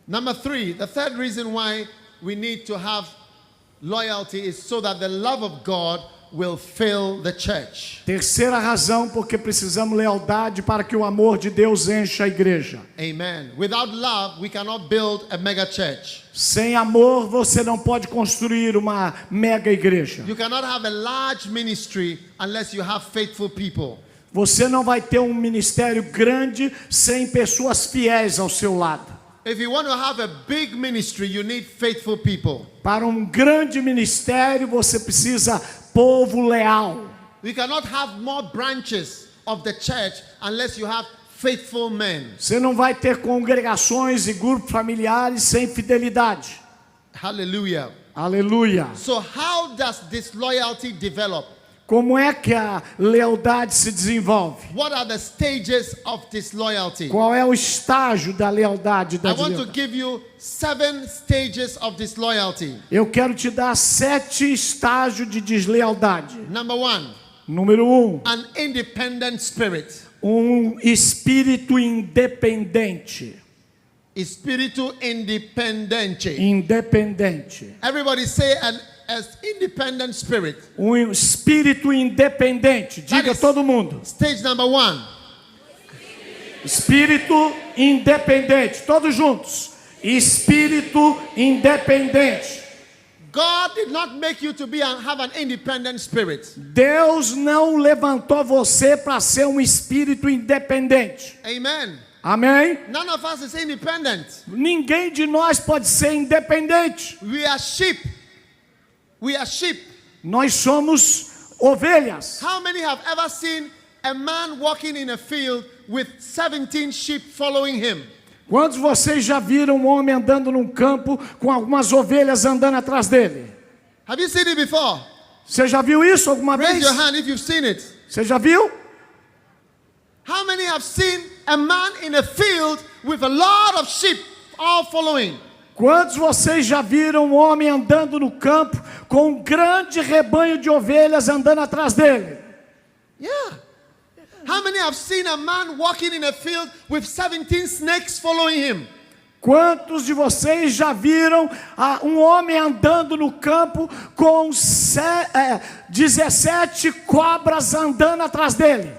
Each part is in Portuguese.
Number 3, the third reason why we need to have loyalty is so that the love of God will fill the church. Terceira razão porque precisamos lealdade para que o amor de Deus encha a igreja. Amen. Without love, we cannot build a mega church. Sem amor, você não pode construir uma mega igreja. You cannot have a large ministry unless you have faithful people. Você não vai ter um ministério grande sem pessoas fiéis ao seu lado. If you want to have a big ministry, you need faithful people. Para um grande ministério, você precisa povo leal. We cannot have more branches of the church unless you have faithful men. Você não vai ter congregações e grupos familiares sem fidelidade. Hallelujah. Aleluia. So how does this loyalty develop? Como é que a lealdade se desenvolve? What are the stages of this loyalty? Qual é o estágio da lealdade da I want to lealdade? give you 7 stages of this loyalty. Eu quero te dar 7 estágios de deslealdade. Number 1, Número 1, an independent spirit. um espírito independente. Espírito independente. Independente. Everybody say an independent spirit. Um espírito independente. Diga is- todo mundo. Stage number 1. Espírito independente. Todos juntos. Espírito independente. God did not make you to have an independent spirit. Deus não levantou você para ser um espírito independente. Amen. Amém? None of us is independent. Ninguém de nós pode ser independente. We are sheep. We are sheep. Nós somos ovelhas. How many have ever seen a man walking in a field with 17 sheep following him? Quantos de vocês já viram um homem andando num campo com algumas ovelhas andando atrás dele? Have you seen it before? Você já viu isso alguma Raise vez? your hand if you've seen it. Você já viu? How many have seen a man in a field with a lot of sheep all following? Quantos de vocês já viram um homem andando no campo com um grande rebanho de ovelhas andando atrás dele? Yeah. How many have seen a man walking in a field with 17 snakes following him? Quantos de vocês já viram um homem andando no campo com 17 cobras andando atrás dele?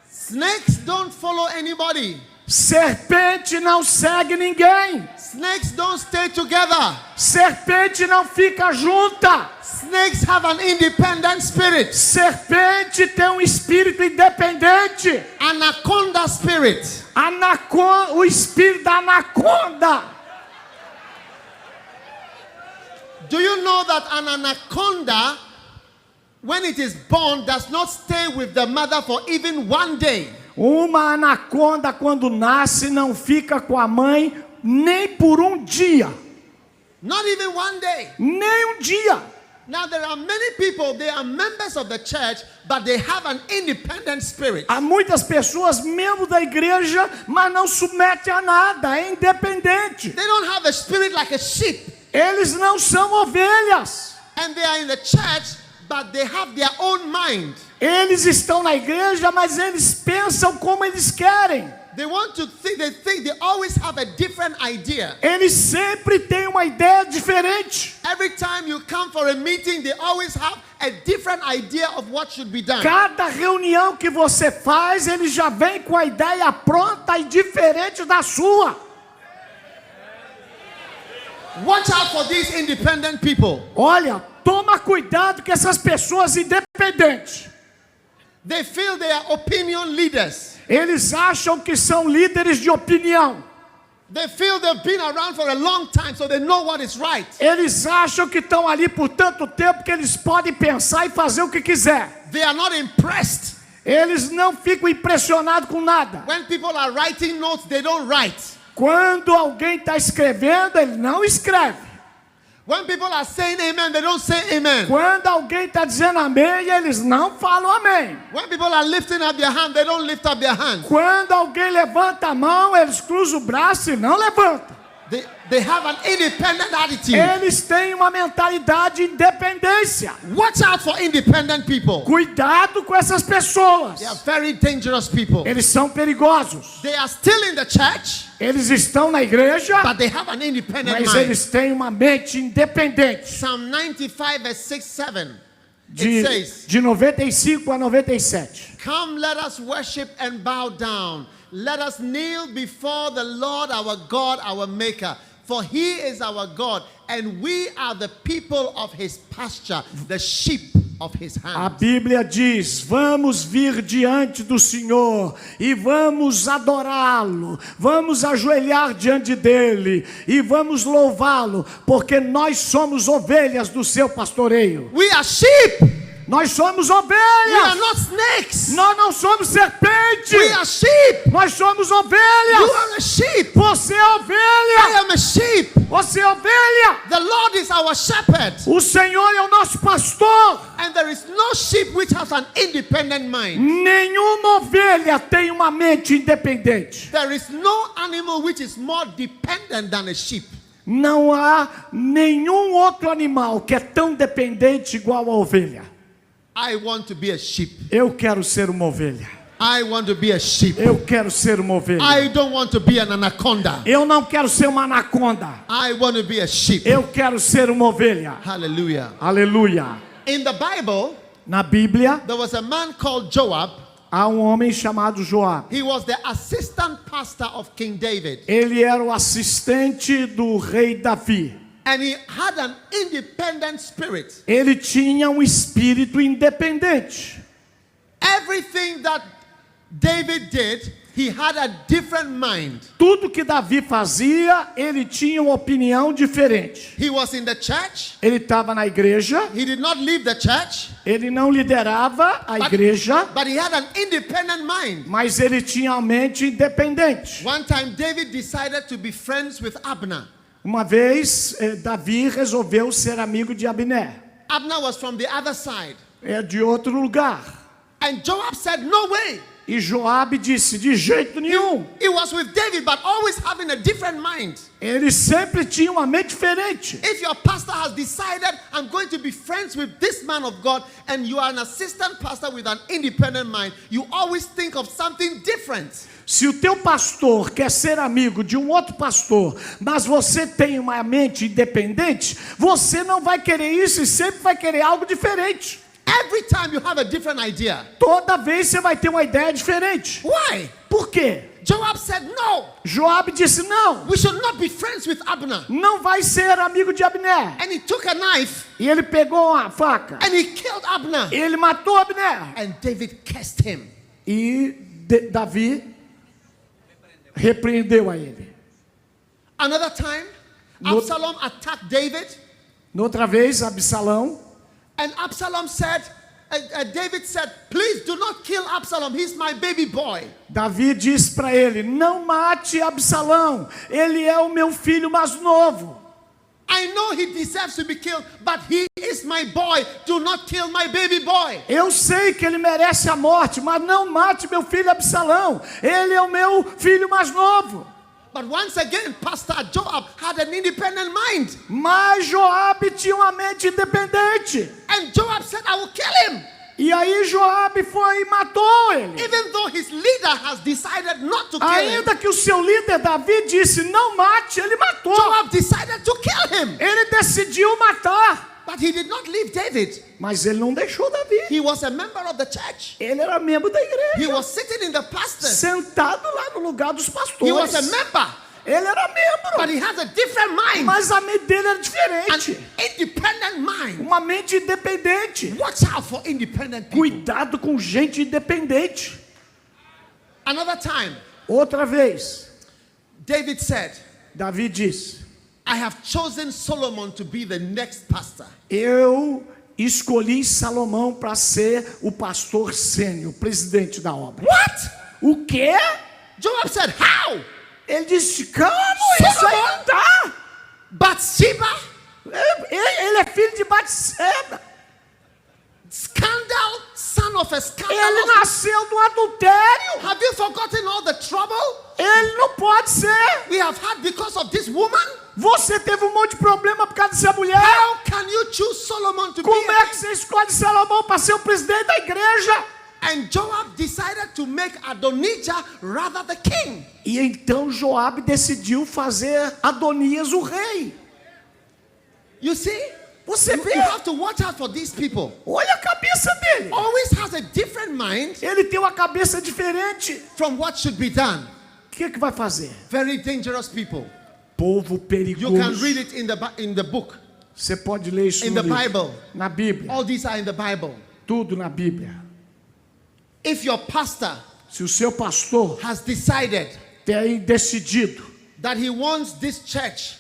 Snakes don't follow anybody. Serpente não segue ninguém. Snakes don't stay together. Serpente não fica junta. Snakes have an independent spirit. Serpente tem um espírito independente. Anaconda spirit. O espírito da anaconda. Do you know that an anaconda, when it is born, does not stay with the mother for even 1 day? Uma anaconda, quando nasce, não fica com a mãe nem por um dia. Not even 1 day. Nem um dia. Now there are many people, they are members of the church, but they have an independent spirit. Há muitas pessoas, membros da igreja, mas não submetem a nada, é independente. They don't have a spirit like a sheep. Eles não são ovelhas. And they are in the church, but they have their own mind. Eles estão na igreja, mas eles pensam como eles querem. They want to think, they always have a different idea. Eles sempre têm uma ideia diferente. Every time you come for a meeting, they always have a different idea of what should be done. Cada reunião que você faz, eles já vêm com a ideia pronta e diferente da sua. Watch out for these independent people. Olha, toma cuidado com essas pessoas independentes. They feel they are opinion leaders. Eles acham que são líderes de opinião. They feel they've been around for a long time, so they know what is right. Eles acham que estão ali por tanto tempo que eles podem pensar e fazer o que quiser. They are not impressed. Eles não ficam impressionados com nada. When people are writing notes, they don't write. Quando alguém está escrevendo, ele não escreve. When people are saying amen, they don't say amen. Quando alguém está dizendo amém, eles não falam amém. When people are lifting up their hand, they don't lift up their hand. Quando alguém levanta a mão, eles cruzam o braço e não levantam. They have an independent attitude. Eles têm uma mentalidade de independência. Watch out for independent people. Cuidado com essas pessoas. They are very dangerous people. Eles são perigosos. They are still in the church, Eles estão na igreja, but they have an independent mas mind. eles têm uma mente independente. Psalm 95 verse 6, 7. It says, De 95 a 97. come, let us worship and bow down. Let us kneel before the Lord our God, our Maker. For he is our God, and we are the people of his pasture, the sheep of his A hand. Bíblia diz: vamos vir diante do Senhor e vamos adorá-lo, vamos ajoelhar diante dele e vamos louvá-lo, porque nós somos ovelhas do seu pastoreio. We are sheep. Nós somos We are ovelhas. not snakes. Nós não somos serpente. We are sheep. Nós somos You ovelhas. are a sheep. Você é I ovelha. am a sheep. Você é ovelha. The Lord is our shepherd. O Senhor é o nosso pastor. And there is no sheep which has an independent mind. Nenhuma ovelha tem uma mente independente. There is no animal which is more dependent than a sheep. Não há nenhum outro animal que é tão dependente igual a ovelha. I want to be a sheep. Eu quero ser uma ovelha. I want to be a sheep. Eu quero ser uma ovelha. I don't want to be an anaconda. Eu não quero ser uma anaconda. I want to be a sheep. Eu quero ser uma ovelha. Hallelujah. Aleluia. In the Bible, Na Bíblia, there was a man called Joab. há um homem chamado Joabe. He was the assistant pastor of King David. Ele era o assistente do rei Davi. And he had an independent spirit. Ele tinha um espírito independente. Everything that David did, he had a different mind. Tudo que Davi fazia, ele tinha uma opinião diferente. He was in the church. Ele estava na igreja, He did not leave the church, ele não liderava a igreja, but he had an independent mind. mas ele tinha a mente independente. One time, David decided to be friends with Abner. Uma vez, Davi resolveu ser amigo de Abner. Abner was from the other side. É de outro lugar. And Joab said, no way. E Joabe disse, de jeito nenhum. He was with David, but always having a different mind. Ele sempre tinha uma mente diferente. If your pastor has decided, I'm going to be friends with this man of God, and you are an assistant pastor with an independent mind, you always think of something different. Se o teu pastor quer ser amigo de um outro pastor, mas você tem uma mente independente, você não vai querer isso e sempre vai querer algo diferente. Every time you have a different idea. Toda vez você vai ter uma ideia diferente. Why? Por quê? Joab said, no, Joabe disse, não, we should not be friends with Abner. não vai ser amigo de Abner. And he took a knife E ele pegou uma faca. and he killed Abner. Ele matou Abner. And David cursed him. E Davi repreendeu a ele. Another time, No- Absalom attacked David, Noutra vez, Absalão, and Absalom said, David said, please do not kill Absalom, he's my baby boy. Davi disse para ele, não mate Absalão, ele é o meu filho mais novo. I know he deserves to be killed, but he is my boy. Do not kill my baby boy. Eu sei que ele merece a morte, mas não mate meu filho Absalão, ele é o meu filho mais novo. But once again, Pastor Joab had an independent mind. Mas Joabe tinha uma mente independente. And Joab said, I will kill him. E aí Joabe foi e matou ele. Even though his leader has decided not to kill him, Ainda que o seu líder Davi disse, não mate, ele matou. Joab decided to kill him. Ele decidiu matar. But he did not leave David. Mas ele não deixou Davi. He was a member of the church. Ele era membro da He igreja. was sitting in the pastor. Sentado lá no lugar dos He was pastores. a member. Ele era But membro. he has a different mind. Mas a mente dele era An diferente. independent mind. Uma mente independente. Watch out for independent people. Cuidado com gente independente. Another time, Outra vez, David said, Davi disse, I have chosen Solomon to be the next pastor. eu escolhi Salomão para ser o pastor sênior, o presidente da obra. What? O quê? Joab said, how? Ele disse, calma, isso aí não dá. Bathsheba? Ele é filho de Batseba. Scandal? Son of a Ele scandal? nasceu do adultério. Have you forgotten all the trouble? Ele não Pode ser. we have had because of this woman. Você teve um monte de problema por causa dessa mulher. How can you choose Solomon to Como be é que você escolhe Salomão para ser o presidente da igreja? And Joab decided to make Adonijah rather the king. E então Joabe decidiu fazer Adonias o rei. You see? Você You vê? have to watch out for these people. Olha a cabeça dele. Always has a different mind Ele tem uma cabeça diferente. from what should be done. O que vai fazer? Very dangerous people. Povo You perigoso. can read it in the book, Você pode ler isso in no the livro. Bible. Na Bíblia. All these are in the Bible. Tudo na Bíblia. If your pastor Se o seu pastor has decided tem decidido that he wants this church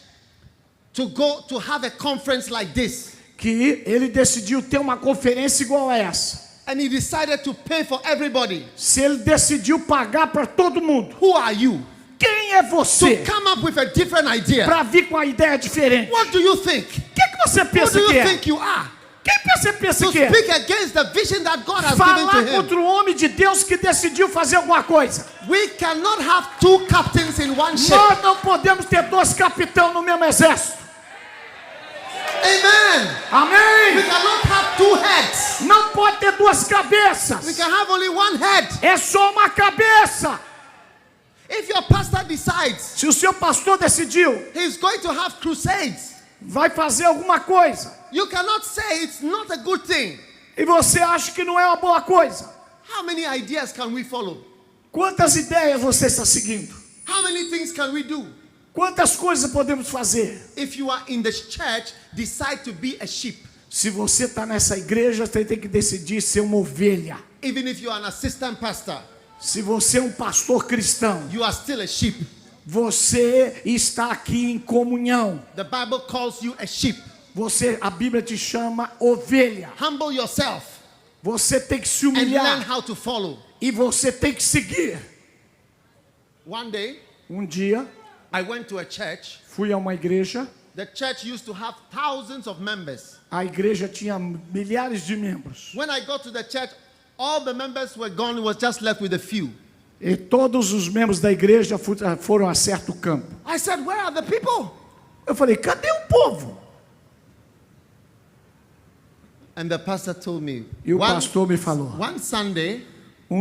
to go to have a conference like this, que ele decidiu ter uma conferência igual a essa, and he decided to pay for everybody, se ele decidiu pagar para todo mundo, who are you quem é to você come up with a different idea? para vir com uma ideia diferente? What do you think? O que você Who pensa do que you é? think you are? Quem você pensa To que é? speak against the vision that God has given Falar to him. contra o homem de Deus que decidiu fazer alguma coisa. We cannot have two captains in one ship. Nós não podemos ter dois capitães no mesmo exército. Amen. We Amém? cannot have two heads. Não pode ter duas We cabeças. can have only one head. É só uma cabeça. If your pastor decides Se o seu pastor decidiu, he's going to have crusades, vai fazer alguma coisa, you cannot say it's not a good thing. e você acha que não é uma boa coisa, How many ideas can we follow? quantas ideias você está seguindo? How many things can we do? Quantas coisas podemos fazer? If you are in the church, decide to be a sheep. Se você está nessa igreja, você tem que decidir ser uma ovelha. Even if you are an assistant pastor, Se você é um pastor cristão, you are still a sheep. você está aqui em comunhão. The Bible calls you a sheep. A Bíblia te chama ovelha. Humble yourself Você tem que se and learn humilhar how to follow. e você tem que seguir. One day, Um dia, I went to a church. fui a uma igreja. The church used to have thousands of members. A igreja tinha milhares de membros. When I got to the church, all the members were gone. It was just left with a few. E todos os membros da igreja foram a certo campo. I said, where are the people? Eu falei, cadê o povo? And the pastor told me, E o pastor me falou, one Sunday,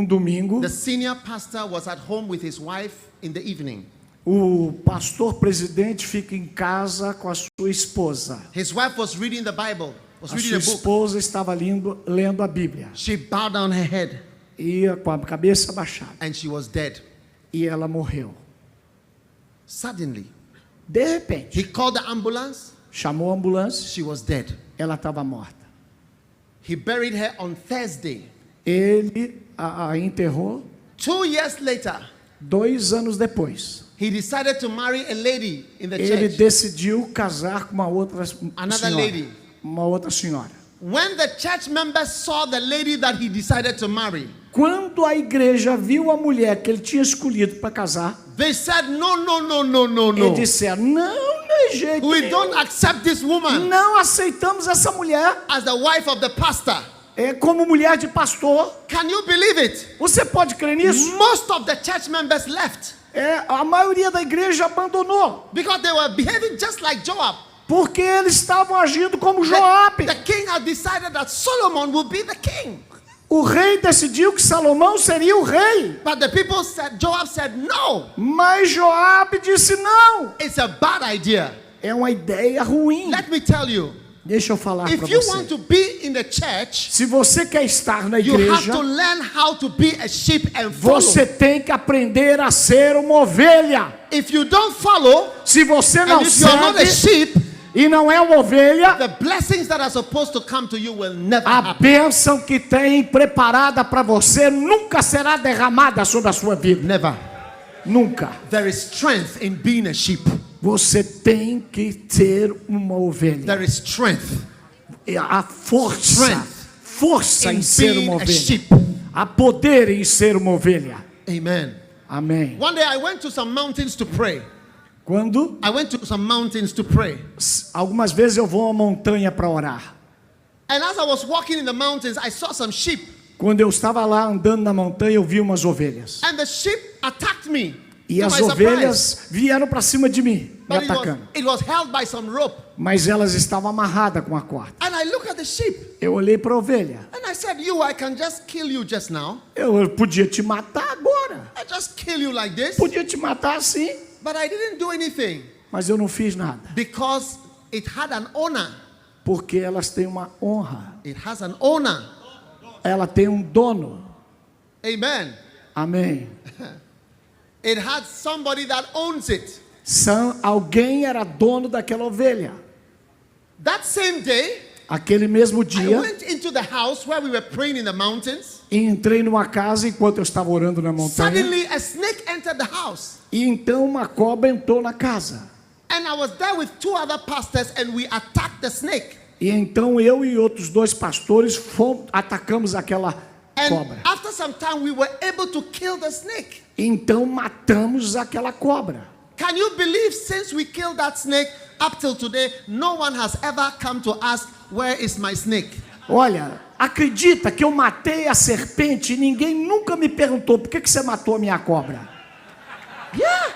domingo, the senior pastor was at home with his wife in the evening. o pastor presidente fica em casa com a sua esposa. His wife was reading the Bible, was A reading sua a book. esposa estava lendo a Bíblia. She bowed down her head Ia com a cabeça baixada. and she was dead. E ela morreu. Suddenly, De repente, he called the ambulance. chamou a ambulância. She was dead. Ela estava morta. He buried her on Thursday. Ele a enterrou. 2 years later, 2 anos depois, he decided to marry a lady in the ele church. decidiu casar com uma outra Another senhora. lady. Uma outra senhora. When the church members saw the lady that he decided to marry, Quando a igreja viu a mulher que ele tinha escolhido para casar, they said, no, no, no, no, no, eles no. disseram, não é jeito We nenhum. don't accept this woman Não aceitamos essa mulher as the wife of the pastor. como mulher de pastor. Can you believe it? Você pode crer nisso? Most of the church members left A maioria da igreja abandonou, because they were behaving just like Joab. porque eles estavam agindo como The, Joabe. the king had decided that Solomon would be the king. O rei decidiu que Salomão seria o rei, But the people said, Joab said, no, mas Joabe disse não. it's a bad idea. É uma ideia ruim. Let me tell you, Deixa eu falar para if you você. want to be in the church, Se você quer estar na you have igreja, to learn how to be a sheep and follow. você tem que aprender a ser uma ovelha. If you don't follow, Se você não and if you are not a segue sheep, e não é uma ovelha, the blessings that are supposed to come to you will never a happen. bênção que tem preparada para você nunca será derramada sobre a sua vida. Never. Nunca. There is strength in being a sheep. Você tem que ter uma ovelha. There is strength A força, Strength força in em ser being uma a ovelha. sheep. Há poder em ser uma ovelha. Amen. Amém. One day I went to some mountains to pray. Quando I went to some mountains to pray. algumas vezes eu vou a uma montanha para orar. And as I was walking in the mountains, I saw some sheep. Quando eu estava lá andando na montanha, eu vi umas ovelhas. And the sheep attacked me. E To as my ovelhas vieram para cima de mim, me But atacando. it was held by some rope. Mas elas estavam amarradas com a corda. And I look at the sheep Eu olhei para a ovelha. and I said, I can just kill you just now. Eu podia te matar agora. I just kill you like this. Podia te matar assim. But I didn't do anything Mas eu não fiz nada. because it had an owner. Porque elas têm uma honra. It has an owner. Ela tem um dono. Amen. Amém. It had somebody that owns it. Alguém era dono daquela ovelha. That same day, Aquele mesmo I dia, went into the house where we were praying in the mountains. entrei numa casa enquanto eu estava orando na montanha. Suddenly, a snake entered the house. E então uma cobra entrou na casa. And I was there with two other pastors and we attacked the snake. E então eu e outros 2 pastores atacamos aquela And cobra. after some time, we were able to kill the snake. Então matamos aquela cobra. Can you believe since we killed that snake, up till today, no one has ever come to ask, where is my snake? Olha, acredita que eu matei a serpente e ninguém nunca me perguntou por que você matou a minha cobra? Yeah.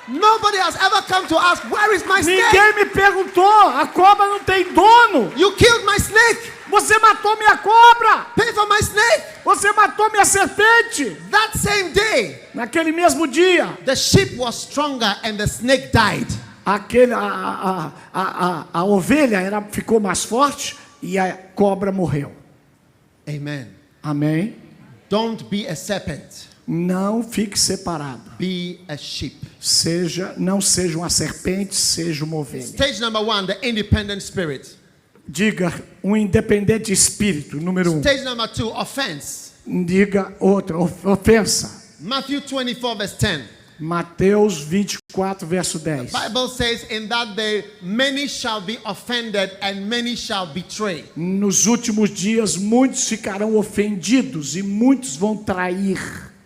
Nobody has ever come to ask, where is my snake? Ninguém me perguntou, a cobra não tem dono. You killed my snake. Você matou minha cobra. Pay for my snake. Você matou minha serpente. That same day, Naquele mesmo dia, the sheep was stronger and the snake died. a ovelha ficou mais forte e a cobra morreu. Amen. Amém? Don't be a serpent. Não fique separado. Be a sheep. Não seja uma serpente, seja uma ovelha. Stage number 1, the independent spirit. Diga um independente espírito, número 1. Stage number 2, offense. Diga outra, ofensa. Matthew 24, verse 10. Mateus 24, verso 10. Bible says, in that day, many shall be offended and many shall betray. Nos últimos dias, muitos ficarão ofendidos e muitos vão trair.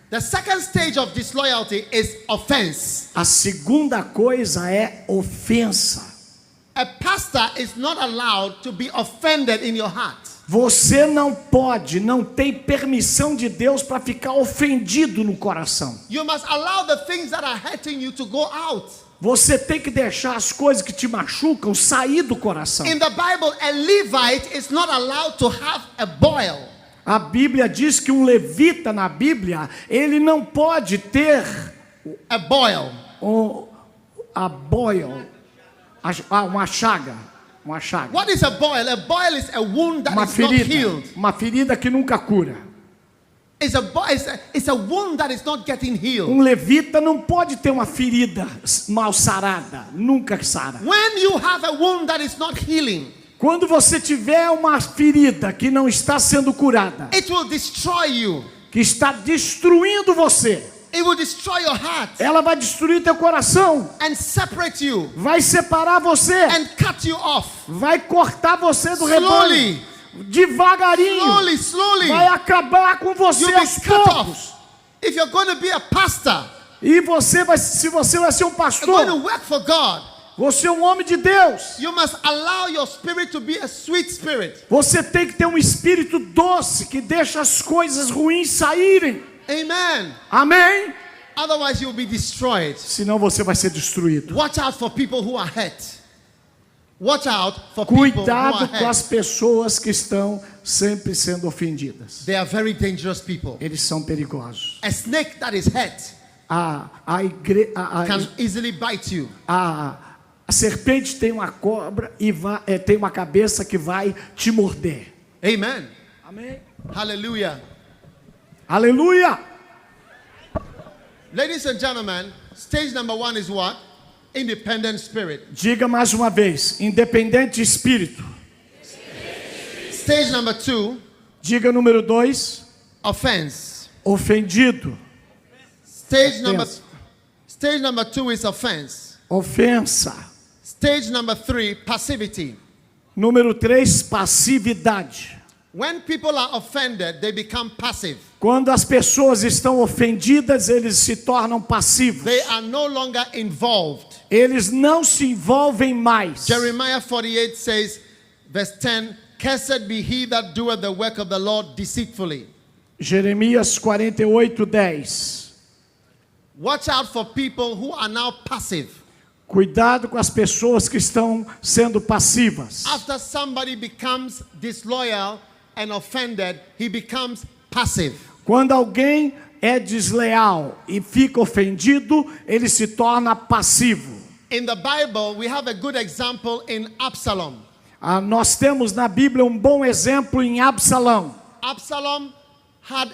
The second stage of disloyalty is offense. A segunda coisa é ofensa. A pastor is not allowed to be offended in your heart. Você não tem permissão de Deus para ficar ofendido no coração. You must allow the things that are hurting you to go out. Você tem que deixar as coisas que te machucam sair do coração. In the Bible, a Levite is not allowed to have a boil. A Bíblia diz que um levita na Bíblia, ele não pode ter A boil. Uma chaga. Uma chaga. What is a boil? A boil is a wound that Uma is not ferida. healed. Uma ferida que nunca cura. It's a wound that is not getting healed. Um levita não pode ter uma ferida mal sarada. Nunca sara. When you have a wound that is not healing, Quando você tiver uma ferida que não está sendo curada, it will destroy you. que está destruindo você, It will destroy your heart ela vai destruir teu coração, and separate you vai separar você, and cut you off. vai cortar você do Slowly. rebanho, devagarinho, Slowly. vai acabar com você You'll aos be cut poucos. off. If you're going to be a pastor, E se você vai ser um you're going to pastor, work for God, você é um homem de Deus, you must allow your spirit to be a sweet spirit. você tem que ter um espírito doce que deixa as coisas ruins saírem. Amen. Amém? Otherwise, you'll be destroyed. Senão você vai ser destruído. Watch out for people who are hurt. Watch out for people who Cuidado are com as hurt. pessoas que estão sempre sendo ofendidas. They are very dangerous people. Eles são perigosos. A snake that is hurt A can easily bite you. serpente tem uma cobra e tem uma cabeça que vai te morder. Amen. Amém? Hallelujah. Aleluia! Ladies and gentlemen, stage number 1 is what? Independent spirit. Diga mais uma vez, independente espírito. Stage number 2, Diga número 2, offense. ofendido. Stage Offense. number 2 is offense. Ofensa. Stage number 3, passivity. Número 3, passividade. When people are offended, they become passive. Quando as pessoas estão ofendidas, eles se tornam passivos. They are no longer involved. Eles não se envolvem mais. Jeremiah 48 says, verse 10, "Cursed be he that doeth the work of the Lord deceitfully." Jeremias 48:10. Watch out for people who are now passive. Cuidado com as pessoas que estão sendo passivas. After somebody becomes disloyal and offended, he becomes passive. Quando alguém é desleal e fica ofendido, ele se torna passivo. In the Bible, we have a good example in Absalom. Nós temos na Bíblia um bom exemplo em Absalão. Absalom had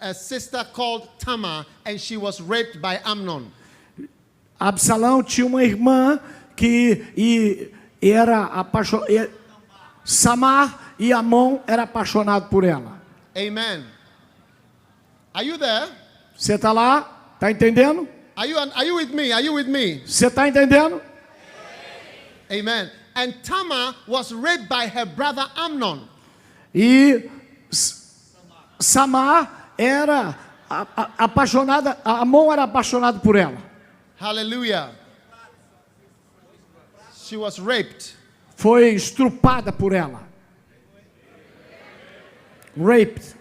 a sister called Tamar, and she was raped by Amnon. Absalão tinha uma irmã que era apaixonada. Samar e Amon era apaixonado por ela. Amen. Are you there? Você está lá? Está entendendo? Are you with me? Are you with me? Você está entendendo? Amen. And Tamar was raped by her brother Amnon. E Samar era apaixonada, Amon era apaixonado por ela. Hallelujah. She was raped. Foi estrupada por ela. Raped.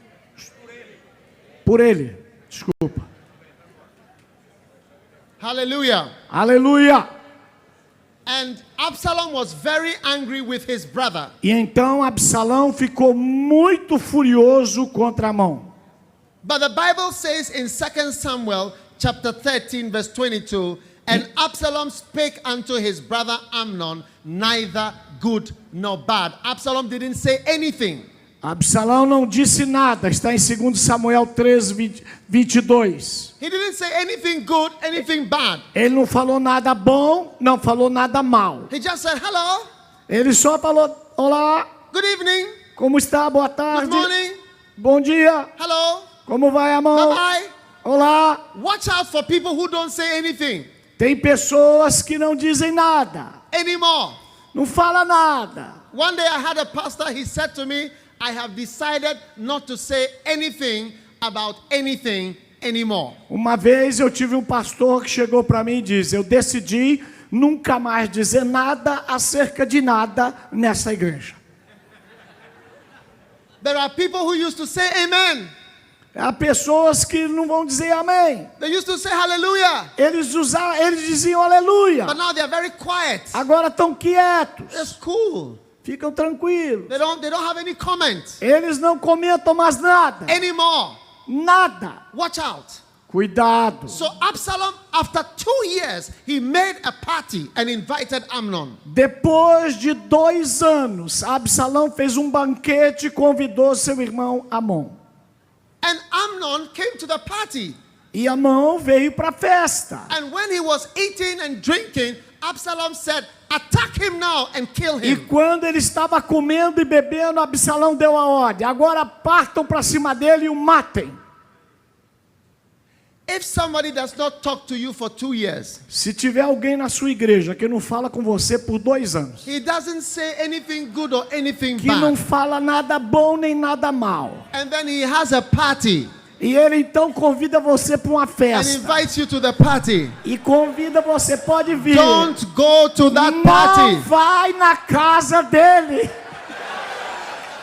Por ele. Desculpa. Hallelujah. Aleluia. And Absalom was very angry with his brother. E então Absalão ficou muito furioso contra Amon. But the Bible says in 2 Samuel chapter 13 verse 22, and Absalom spake unto his brother Amnon, neither good nor bad. Absalom didn't say anything. Absalão não disse nada. Está em 2 Samuel 13, 22. He didn't say anything good, anything bad. Ele não falou nada bom, não falou nada mal. He just said, hello, Ele só falou, olá, good evening, como está? Boa good tarde. morning, Bom dia. hello, Como vai, Amon? bye-bye. Olá. Watch out for people who don't say anything Tem pessoas que não dizem nada. anymore. Não fala nada. One day I had a pastor, he said to me, I have decided not to say anything about anything anymore. Uma vez eu tive um pastor que chegou para mim e disse, eu decidi nunca mais dizer nada acerca de nada nessa igreja. There are people who used to say amen. Há pessoas que não vão dizer amém. They used to say hallelujah. Eles diziam aleluia. But now they are very quiet. Agora estão quietos. It's cool. Ficam tranquilos. They don't have any comments Eles não comentam mais nada. anymore. Nada. Watch out. Cuidado. So Absalom, after 2 years, he made a party and invited Amnon. Depois de 2 anos, Absalão fez um banquete e convidou seu irmão Amon. And Amnon came to the party. E Amon veio para a festa. And when he was eating and drinking, Absalom said, attack him now and kill E him. quando ele estava comendo e bebendo, Absalão deu a ordem. Agora partam para cima dele e o matem. If somebody does not talk to you for 2 years, Se tiver alguém na sua igreja que não fala com você por 2 anos, he doesn't say anything good or anything que não bad, fala nada bom nem nada mal, and then he has a party e ele então convida você para uma and festa, invites you to the party, e convida você, pode vir, don't go to that não party. vai na casa dele.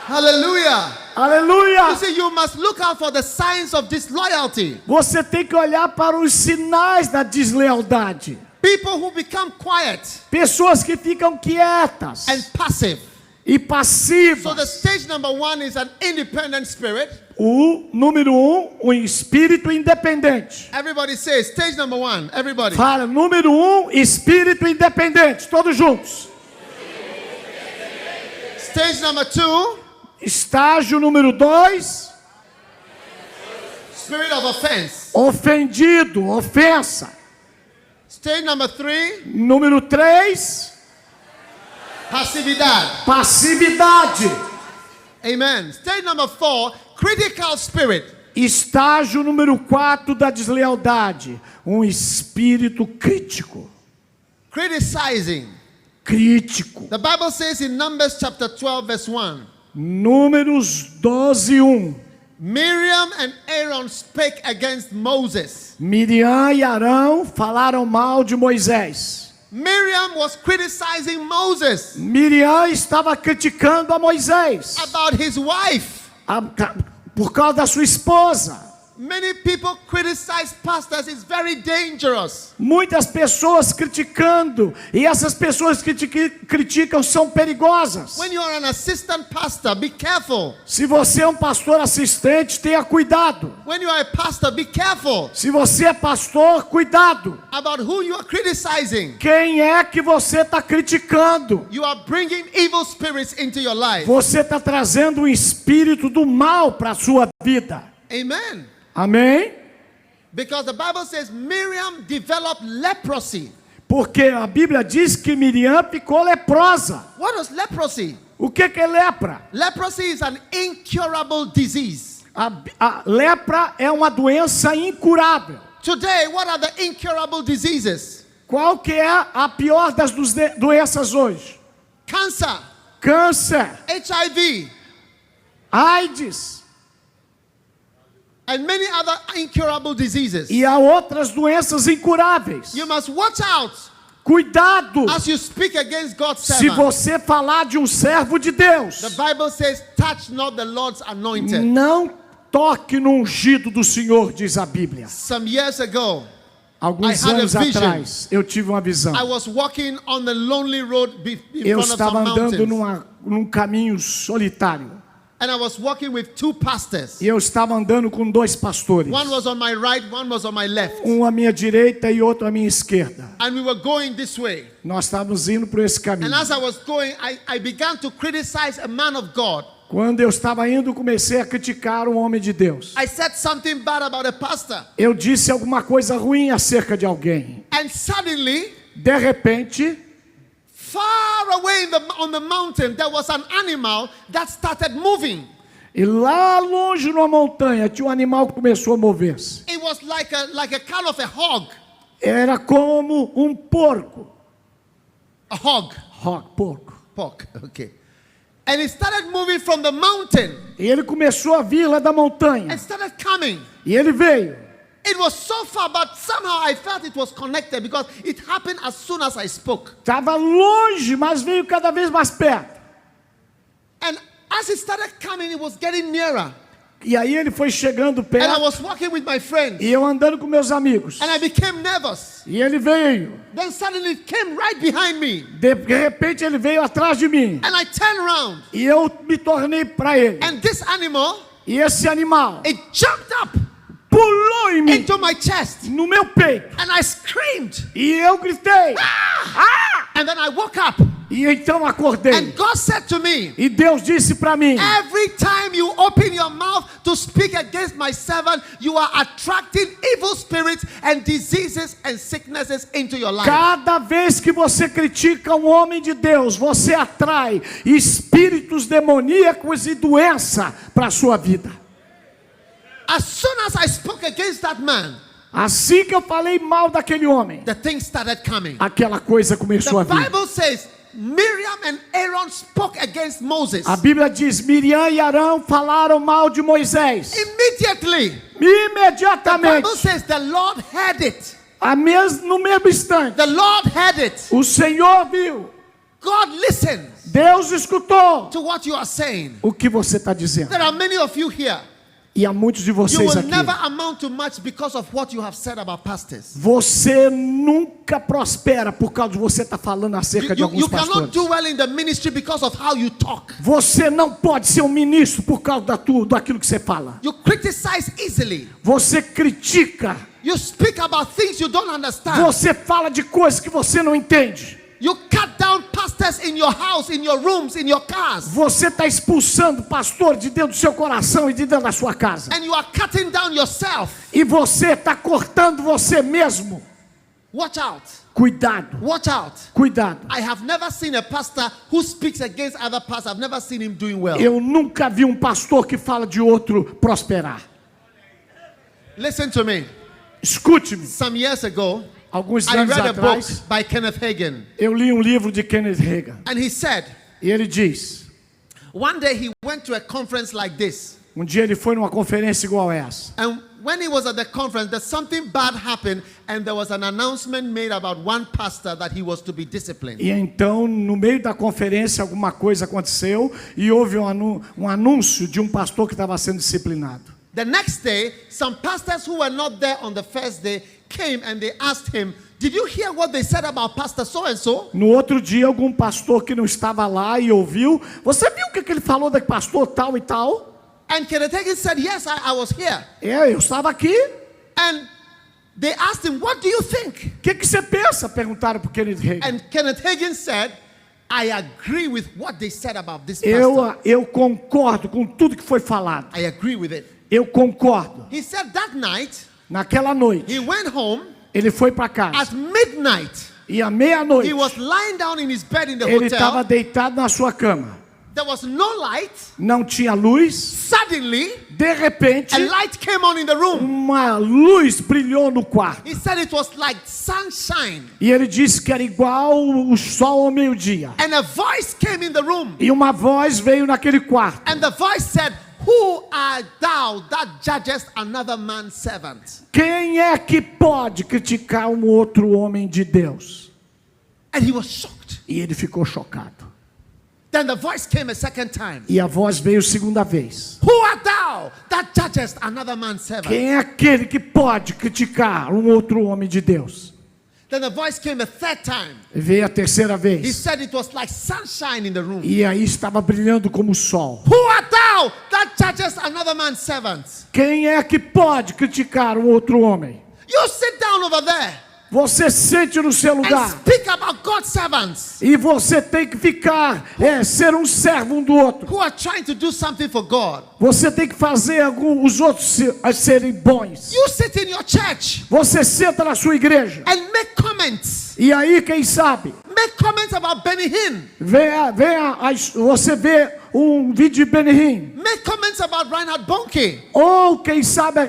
Hallelujah. Aleluia! You see, you must look out for the signs of disloyalty. Você tem que olhar para os sinais da deslealdade. People who become quiet Pessoas que ficam quietas and passive. e So the passivas. stage number 1 is an independent spirit. O número 1, um espírito independente. Everybody say stage number 1. Everybody. Fala, número 1, espírito independente. Todos juntos. Stage number 2, Estágio número 2, spirit of offense. ofendido, ofensa. Stage number 3, Número 3, passividade. passividade. Amen. Stage number 4, critical spirit. Estágio número 4 da deslealdade, um espírito crítico. Criticizing. Crítico. The Bible says in Numbers chapter 12 verse 1, Números 12:1. Miriam and Aaron spake against Moses. Miriam e Arão falaram mal de Moisés. Miriam was criticizing Moses Miriam estava criticando a Moisés about his wife. por causa da sua esposa. many people criticize pastors is very dangerous. Muitas pessoas criticando, e essas pessoas que criticam são perigosas. When you are an assistant pastor, be careful. Se você é um pastor assistente, tenha cuidado. When you are a pastor, be careful Se você é pastor, cuidado. about who you are criticizing. Quem é que você está criticando? You are bringing evil spirits into your life. Você está trazendo um espírito do mal para a sua vida. Amen. Amém? Because the Bible says Miriam developed leprosy. Porque a Bíblia diz que Miriam ficou leprosa. What is leprosy? O que é lepra? Leprosy is an incurable disease. A lepra é uma doença incurável. Today, what are the incurable diseases? Qual que é a pior das doenças hoje? Cancer, Câncer, HIV, AIDS and many other incurable diseases. e há outras doenças incuráveis. You must watch out Cuidado as you speak against God's se servant. você falar de um servo de Deus. The Bible says, touch not the Lord's anointed. Não toque no ungido do Senhor, diz a Bíblia. Some years ago, Alguns I had a anos vision. atrás, eu tive uma visão. I was walking on the lonely road in Eu front of estava some andando mountains. num caminho solitário. And I was walking with two pastors. E eu estava andando com dois pastores. One was on my right, one was on my left. Um à minha direita e outro à minha esquerda. And we were going this way. Nós estávamos indo por esse caminho. And as I was going, I began to criticize a man of God. Quando eu estava indo, comecei a criticar um homem de Deus. I said something bad about a pastor. Eu disse alguma coisa ruim acerca de alguém. And suddenly, De repente, far away on the mountain, there was an animal that started moving. e lá longe numa montanha, tinha um animal que começou a mover-se. It was like a kind of a hog. Era como um porco. A hog. Porco. Pork, okay. And it started moving from the mountain. E ele começou a vir lá da montanha. And started coming. E ele veio. It was so far, but somehow I felt it was connected because it happened as soon as I spoke. Estava longe, mas veio cada vez mais perto. And as it started coming, it was getting nearer. E aí ele foi chegando And I perto. was walking with my friends. E eu andando com meus amigos. And I became nervous. E ele veio. Then suddenly it came right behind me. De repente ele veio atrás de mim. And I turned around. E eu me tornei para ele. And this animal, E esse animal it jumped up pulou em mim, into my chest. no meu peito. And I screamed. E eu gritei. Ah! And then I woke up. E então acordei. And God said to me, E Deus disse para mim: every time you open your mouth to speak against my servant, you are attracting evil spirits and diseases and sicknesses into your life. cada vez que você critica um homem de Deus, você atrai espíritos demoníacos e doença para a sua vida. As soon as I spoke against that man, Assim que eu falei mal daquele homem, the things started coming. aquela coisa começou a The vir. Bible says Miriam and Aaron spoke against Moses. A Bíblia diz: Miriam e Arão falaram mal de Moisés. Immediately, the Bible Imediatamente, says the Lord heard it. no mesmo instante, The Lord heard it. o Senhor viu. God listens Deus escutou to what you are saying. o que você está dizendo. There are many of you here. E há muitos de You vocês will aqui. never amount to much because of what you have said about pastors. Você nunca prospera por causa de você estar falando acerca de alguns You cannot pastores. do well in the ministry because of how you talk. Você não pode ser um ministro por causa daquilo que você fala. You criticize easily. Você critica. You speak about things you don't understand. Você fala de coisas que você não entende. You cut down pastors in your house, in your rooms, in your cars. Você está expulsando pastor de dentro do seu coração e de dentro da sua casa. And you are cutting down yourself. E você está cortando você mesmo. Watch out. Cuidado, Watch out. cuidado. I have never seen a pastor who speaks against other pastors. I've never seen him doing well. Eu nunca vi um pastor que fala de outro prosperar. Listen to me. Escute-me. Some years ago, Alguns I anos read a book atrás, by Kenneth Hagin. eu li um livro de Kenneth Hagin. And he said, E ele diz: one day he went to a conference like this. um dia ele foi numa conferência igual essa. And when he was at the conference, that something bad happened, and there was an announcement made about one pastor that he was to be disciplined. E então, no meio da conferência, alguma coisa aconteceu e houve um anúncio de um pastor que estava sendo disciplinado. The next day, some pastors who were not there on the first day came and they asked him, "Did you hear what they said about Pastor so-and-so?" No outro dia, algum pastor que não estava lá e ouviu, você viu o que ele falou do pastor tal e tal? And Kenneth Hagin said, "Yes, I was here." Eu estava aqui. And they asked him, "What do you think?" O que você pensa? Perguntaram para o Kenneth Hagin. And Kenneth Hagin said, "I agree with what they said about this pastor. Eu concordo com tudo que foi falado. I agree with it." Eu concordo. He said that night, Naquela noite, he went home. ele foi para casa. At midnight, E à meia-noite, he was lying down in his bed in the ele estava hotel. deitado na sua cama. There was no light. Não tinha luz. Suddenly, De repente, a light came on in the room. uma luz brilhou no quarto. He said it was like sunshine. E ele disse que era igual o sol ao meio-dia. And a voice came in the room. E uma voz veio naquele quarto. And the voice said, "Who art thou that judgest another man's servant?" Quem é que pode criticar um outro homem de Deus? And he was shocked. E ele ficou chocado. Then the voice came a second time. E a voz veio segunda vez. "Who art thou that judgest another man's servant?" Quem é aquele que pode criticar um outro homem de Deus? Then the voice came a third time. E veio a terceira He vez. said it was like sunshine in the room. E aí estava brilhando como o sol. "Who art thou that judgest another man's servant?" Quem é que pode criticar um outro homem? You sit down over there Você sente no seu and lugar. speak about God's servants E você tem que ficar, ser um servo um do outro. who are trying to do something for God. Você tem que fazer os outros serem bons. You sit in your church Você senta na sua igreja. and make comments. E aí, quem sabe, Make comments about Benny Hinn. você vê um vídeo de Benny Hinn. Make comments about Reinhard Bonnke. Ou, quem sabe,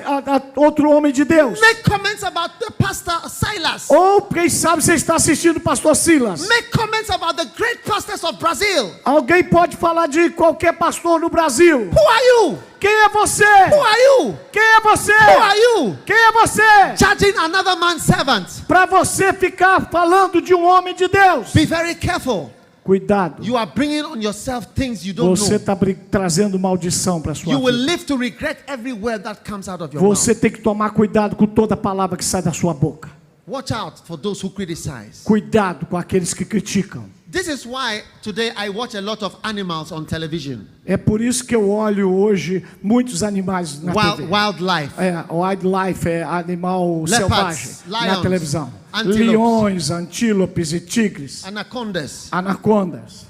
outro homem de Deus. Make comments about the pastor Silas. Ou, quem sabe, você está assistindo o pastor Silas. Make comments about the great pastors of Brazil. Alguém pode falar de qualquer pastor no Brasil. Who are you? Quem é você? Who are you? Quem é você? Who are you? Quem é você? Judging another man's servant. Para você ficar falando de um homem de Deus. Be very careful. Cuidado. You are bringing on yourself things you don't Você know. está trazendo maldição para sua You will vida. live to regret every word that comes out of your Você mouth. tem que tomar cuidado com toda palavra que sai da sua boca. Watch out for those who criticize. Cuidado com aqueles que criticam. This is why today I watch a lot of animals on television. É por isso que eu olho hoje muitos animais na TV. Wildlife. Wildlife é animal Leopards, selvagem na lions, televisão. antelopes. Leões, antílopes e tigres. Anacondas. Anacondas.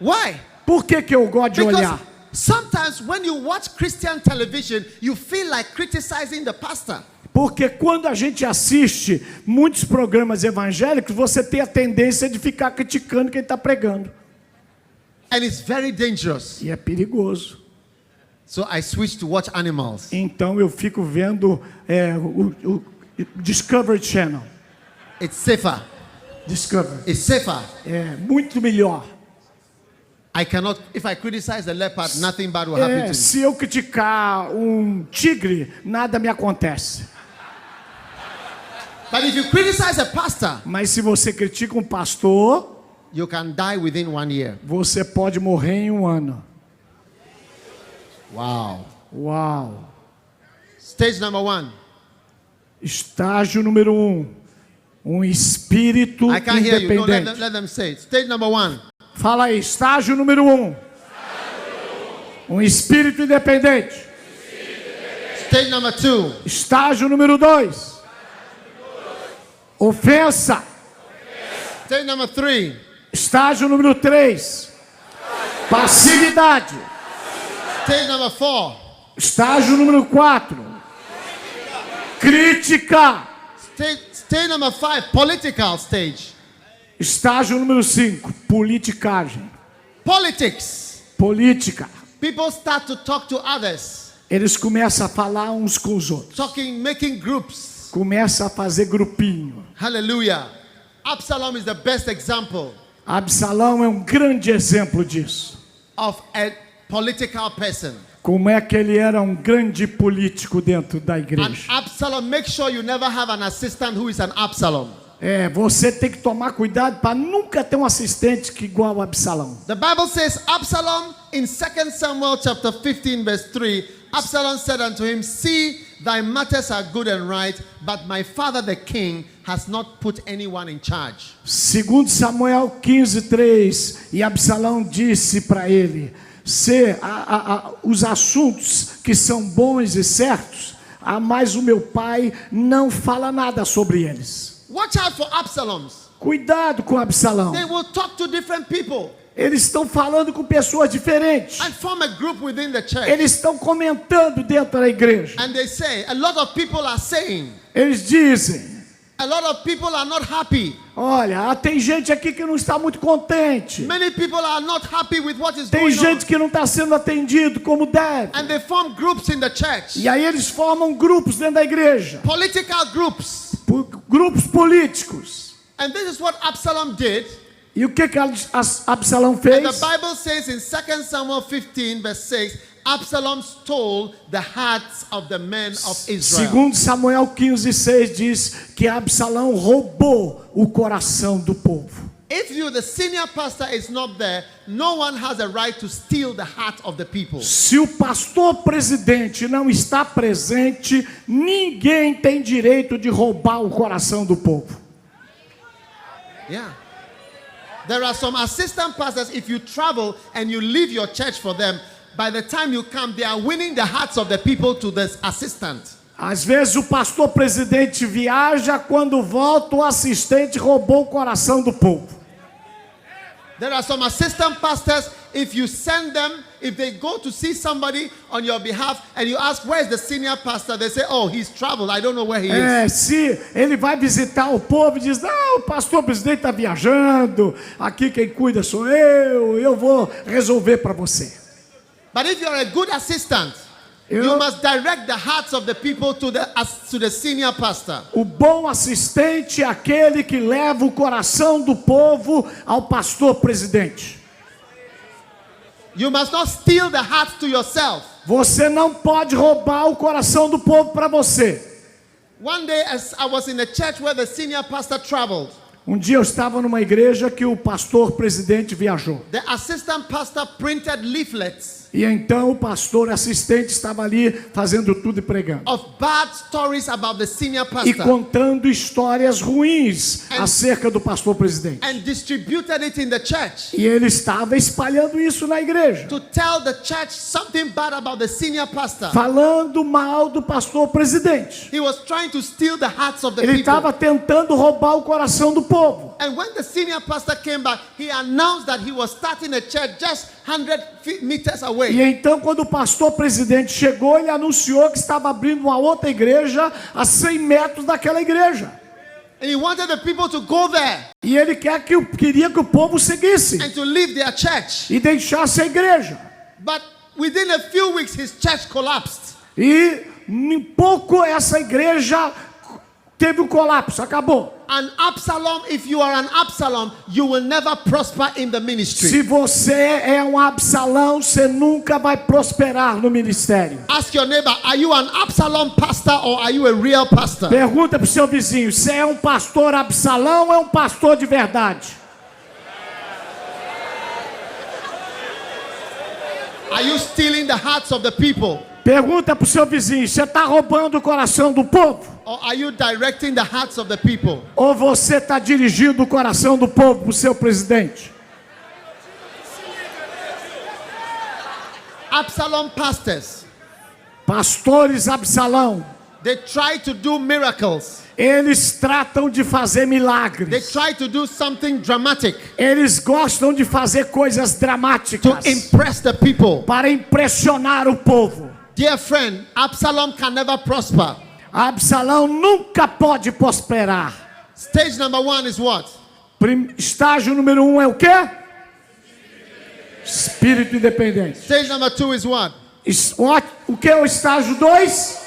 Why? Por que eu gosto de Because olhar? sometimes when you watch Christian television, you feel like criticizing the pastor. Porque quando a gente assiste muitos programas evangélicos, você tem a tendência de ficar criticando quem está pregando. And it's very dangerous. E é perigoso. So I switch to watch animals. Então eu fico vendo o Discovery Channel. It's safer. Discovery. It's safer. É muito melhor. If I criticize the leopard, nothing bad will happen to me. Se eu criticar um tigre, nada me acontece. But if you criticize a pastor, Mas se você critica um pastor, you can die within 1 year. você pode morrer em um ano. Wow. Uau! Stage number 1. Estágio número 1. Um espírito I can't hear you. No, independente. let them say it. Stage number 1. Fala aí, estágio número 1. Um espírito independente. Stage number 2. Estágio número 2. Ofensa. Stage number 3. Estágio número 3. Passividade. Stage number 4. Estágio número 4. Crítica. Stage number 5. Political stage. Estágio número 5. Politicagem. Politics. Política. People start to talk to others. Eles começam a falar uns com os outros. Making groups. Começa a fazer grupinho. Hallelujah. Absalom is the best example Absalão é um grande exemplo disso. of a political person. Como é que ele era um grande político dentro da An igreja. Absalom, make sure you never have an assistant who is an Absalom. Você tem que tomar cuidado para nunca ter um assistente que igual a Absalão. The Bible says Absalom in 2 Samuel chapter 15 verse 3 Absalom said unto him, See, thy matters are good and right, but my father the king has not put anyone in charge. Segundo Samuel 15:3, e Absalão disse para ele: os assuntos que são bons e certos, mas o meu pai não fala nada sobre eles. Watch out for Absaloms. Cuidado com Absalão. They will talk to different people Eles estão falando com pessoas diferentes. and form a group within the church. Eles estão comentando dentro da igreja. And they say, a lot of people are saying, Eles dizem: a lot of people are not happy. olha, tem gente aqui que não está muito contente. Many people are not happy with what is Tem going on. gente que não está sendo atendido como deve. And they form groups in the church. E aí eles formam grupos dentro da igreja. Political groups. Grupos políticos. And this is what Absalom did. E o que Absalão And the fez? Bible says in 2 Samuel 15 verse 6, Absalom stole the hearts of the men of Israel. Segundo Samuel 15:6 diz que Absalão roubou o coração do povo. If you, the senior pastor, is not there, no one has a right to steal the heart of the people. Se o pastor presidente não está presente, ninguém tem direito de roubar o coração do povo. Yeah. There are some assistant pastors, if you travel and you leave your church for them, by the time you come, they are winning the hearts of the people to the assistant. Às vezes o pastor presidente viaja, quando volta o assistente roubou o coração do povo. There are some assistant pastors, if you send them, if they go to see somebody on your behalf and you ask, where's the senior pastor? They say, oh, he's traveled, I don't know where he is. Se ele vai visitar o povo e diz: não, o pastor presidente está viajando, aqui quem cuida sou eu vou resolver para você. But if you're a good assistant, you must direct the hearts of the people to the senior pastor. O bom assistente é aquele que leva o coração do povo ao pastor presidente. You must not steal the hearts to yourself. Você não pode roubar o coração do povo para você. One day, as I was in a church where the senior pastor traveled, dia eu estava numa igreja que o pastor presidente viajou. the assistant pastor printed leaflets E então o pastor assistente estava ali fazendo tudo e pregando. of bad stories about the senior E pastor contando histórias ruins acerca do pastor presidente. and distributed it in the church E ele estava espalhando isso na igreja. to tell the church something bad about the senior pastor. Falando mal do pastor presidente. He was trying to steal the hearts of the Ele people. estava tentando roubar o coração do povo. And when the senior pastor came back, he announced that he was starting a church just 100 meters away. E então, quando o pastor presidente chegou, ele anunciou que estava abrindo uma outra igreja a 100 metros daquela igreja. And he wanted the people to go there E ele queria que o povo seguisse and to leave their church. e deixasse a igreja. But within a few weeks, his church collapsed. E em pouco essa igreja teve um colapso, acabou. An Absalom, if you are an Absalom, you will never prosper in the ministry. Se você é um Absalão, você nunca vai prosperar no ministério. Ask your neighbor, are you an Absalom pastor or are you a real pastor? Pergunta para o seu vizinho: você é um pastor Absalão ou é um pastor de verdade? Are you stealing the hearts of the people? Pergunta para o seu vizinho: você está roubando o coração do povo? Or are you directing the hearts of the people? Ou você está dirigindo o coração do povo para o seu presidente? Absalom pastors, Pastores Absalão, they try to do miracles. eles tratam de fazer They milagres. try to do something dramatic Eles gostam de fazer coisas to dramáticas impress the people. para impressionar o povo. Dear friend, Absalom can never prosper. Absalão nunca pode prosperar. Stage number 1 is what? Estágio número 1 é o quê? Espírito independente. Stage number 2 is what? O que é o estágio 2?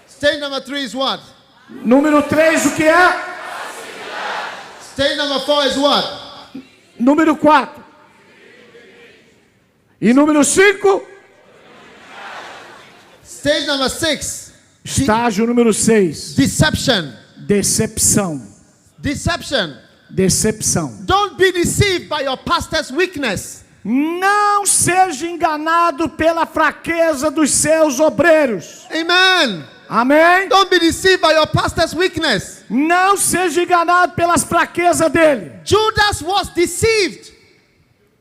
Stage number 3 is what? Número 3, o que é? Stage number 4 is what? Número 4. E número 5? Stage number 6, Estágio número 6. deception. Decepção. Deception. Decepção. Don't be deceived by your pastor's weakness. Não seja enganado pela fraqueza dos seus obreiros. Amen. Amém? Don't be deceived by your pastor's weakness. Não seja enganado pelas fraquezas dele. Judas was deceived.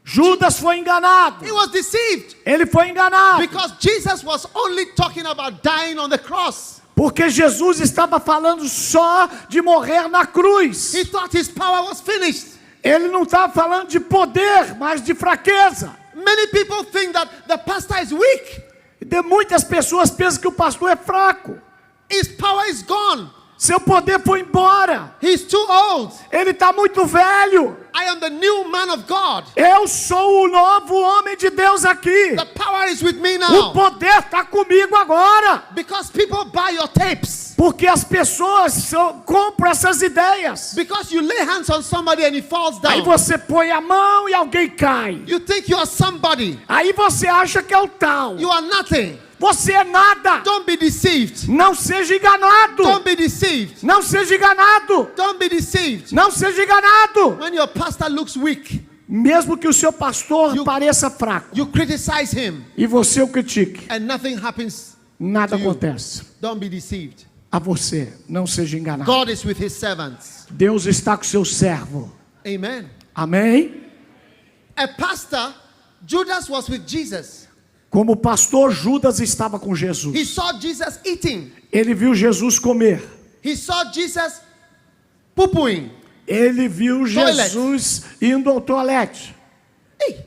Judas foi enganado. He was deceived Ele foi enganado. because Jesus was only talking about dying on the cross. Porque Jesus estava falando só de morrer na cruz. He thought his power was finished. Ele não estava falando de poder, mas de fraqueza. Many people think that the pastor is weak. Muitas pessoas pensam que o pastor é fraco. His power is gone. Seu poder foi embora. He's too old. Ele está muito velho. I am the new man of God. Eu sou o novo homem de Deus aqui. The power is with me O now. poder está comigo agora. Because people buy your tapes. Porque as pessoas compram essas ideias. Because you lay hands on somebody and he falls Aí down. você põe a mão e alguém cai. You think you are somebody. Aí você acha que é o tal. You are nothing. Você é nada. Don't be deceived. Não seja enganado. Don't be deceived. Não seja enganado. Don't be deceived. Não seja enganado. When your pastor looks weak, Mesmo que o seu pastor You- pareça fraco you criticize him e você o critique, and nothing happens. nada To you. acontece. Don't be deceived. A você, não seja enganado. God is with his servants. Deus está com seu servo. Amen. Amém? A pastor, Judas was with Jesus. Como pastor, Judas estava com He Jesus. saw Jesus eating. Ele viu Jesus comer. He saw Jesus poo-pooing. Ele viu Jesus indo ao toalete. Hey,